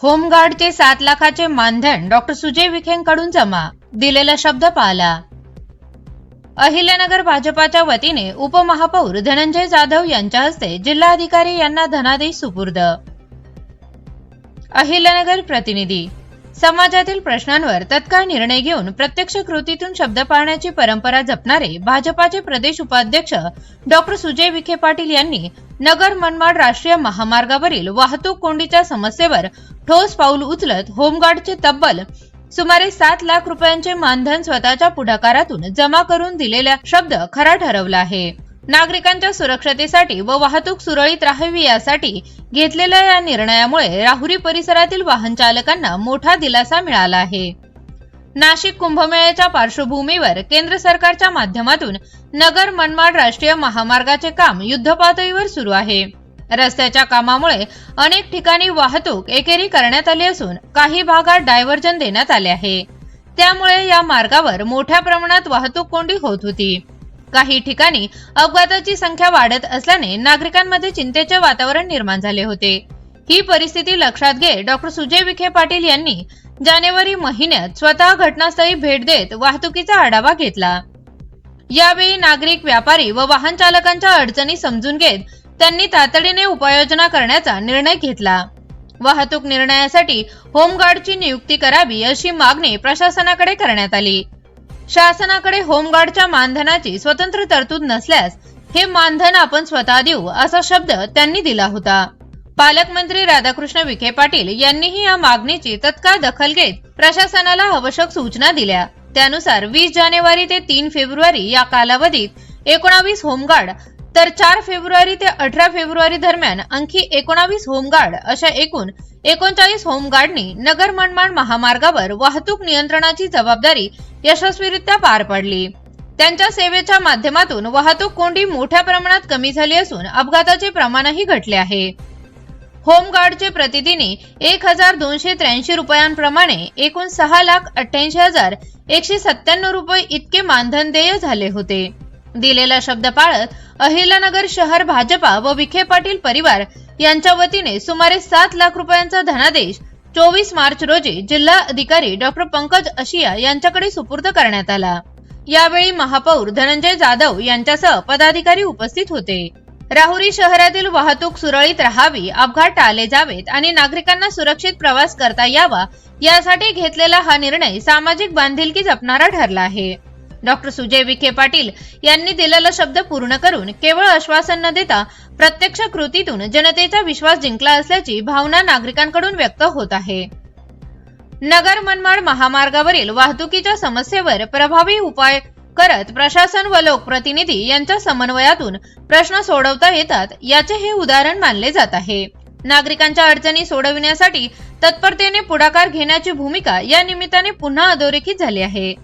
होमगार्डचे 7 लाखाचे मानधन डॉक्टर सुजय विखेंकडून जमा, दिलेला शब्द पाळला। अहिल्यानगर भाजपाच्या वतीने उपमहापौर धनंजय जाधव यांच्या हस्ते जिल्हाधिकारी यांना धनादेश सुपूर्द। अहिल्यानगर प्रतिनिधी। समाजातील प्रश्नांवर तत्काळ निर्णय घेऊन प्रत्यक्ष कृतीतून शब्द पाळण्याची परंपरा जपणारे भाजपाचे प्रदेश उपाध्यक्ष डॉक्टर सुजय विखे पाटील यांनी नगर मनमाड राष्ट्रीय महामार्गावरील वाहतूक कोंडीच्या समस्येवर ठोस पाऊल उचलत होमगार्डचे तब्बल सुमारे 7 लाख रुपयांचे मानधन स्वतःच्या पुढाकारातून जमा करून दिलेला शब्द खरा ठरवला आहे। नागरिकांच्या सुरक्षतेसाठी व वाहतूक सुरळीत राहावी यासाठी घेतलेल्या या निर्णयामुळे राहुरी परिसरातील वाहन चालकांना मोठा दिलासा मिळाला आहे। नाशिक कुंभमेळ्याच्या पार्श्वभूमीवर केंद्र सरकारच्या माध्यमातून नगर मनमाड राष्ट्रीय महामार्गाचे काम युद्धपातळीवर सुरू आहे। रस्त्याच्या कामामुळे अनेक ठिकाणी वाहतूक एकेरी करण्यात आली असून काही भागात डायव्हर्जन देण्यात आले आहे। त्यामुळे या मार्गावर मोठ्या प्रमाणात वाहतूक कोंडी होत होती। काही ठिकाणी अपघाताची संख्या वाढत असल्याने नागरिकांमध्ये चिंतेचे वातावरण निर्माण झाले होते। ही परिस्थिती लक्षात घेत डॉक्टर सुजय विखे पाटील यांनी जानेवारी महिन्यात स्वतः घटनास्थळी भेट देत वाहतुकीचा आढावा घेतला। यावेळी नागरिक, व्यापारी व वाहन चालकांच्या अडचणी समजून घेत त्यांनी तातडीने उपाययोजना करण्याचा निर्णय घेतला। वाहतूक निर्णयासाठी होमगार्डची नियुक्ती करावी अशी मागणी प्रशासनाकडे करण्यात आली। शासनाकडे होमगार्डच्या मानधनाची स्वतंत्र तरतूद नसल्यास हे मानधन आपण स्वतः देऊ असा शब्द त्यांनी दिला होता। पालकमंत्री राधाकृष्ण विखे पाटील यांनीही या मागणीची तत्काळ दखल घेत प्रशासनाला आवश्यक सूचना दिल्या। त्यानुसार 20 जानेवारी ते 3 फेब्रुवारी या कालावधीत 19 होमगार्ड तर 4 फेब्रुवारी ते 18 फेब्रुवारी दरम्यान आणखी 19 होमगार्ड अशा एकूण 39 होमगार्डनी नगर मनमाड महामार्गावर वाहतूक नियंत्रणाची जबाबदारी यशस्वीरित्या पार पाडली। त्यांच्या सेवेच्या माध्यमातून वाहतूक कोंडी मोठ्या प्रमाणात कमी झाली असून अपघाताचे प्रमाणही घटले आहे। होमगार्डचे प्रतिदिनी 1283 रुपयांप्रमाणे एकूण 6,88,197 रुपये इतके मानधन देय झाले होते। दिलेला शब्द पाळत अहिल्यानगर शहर भाजपा व विखे पाटील परिवार यांच्या वतीने सुमारे 7 लाख रुपयांचा धनादेश 24 मार्च रोजी जिल्हा अधिकारी डॉक्टर पंकज अशिया यांच्याकडे सुपूर्द करण्यात आला। यावेळी महापौर धनंजय जाधव यांच्यासह पदाधिकारी उपस्थित होते। राहुरी शहरातील वाहतूक सुरळीत राहावी, अपघात टाळले जावेत आणि नागरिकांना सुरक्षित प्रवास करता यावा यासाठी घेतलेला हा निर्णय सामाजिक बांधिलकी जपणारा ठरला आहे। डॉक्टर सुजय विखे पाटील यांनी दिलेला शब्द पूर्ण करून केवळ आश्वासन न देता प्रत्यक्ष कृतीतून जनतेचा विश्वास जिंकला असल्याची भावना नागरिकांकडून व्यक्त होत आहे। नगर मनमाड महामार्गावरील वाहतुकीच्या समस्येवर प्रभावी उपाय करत प्रशासन व लोकप्रतिनिधी यांच्या समन्वयातून प्रश्न सोडवता येतात याचे हे उदाहरण मानले जात आहे। नागरिकांच्या अडचणी सोडविण्यासाठी तत्परतेने पुढाकार घेण्याची भूमिका या निमित्ताने पुन्हा अधोरेखित झाली आहे।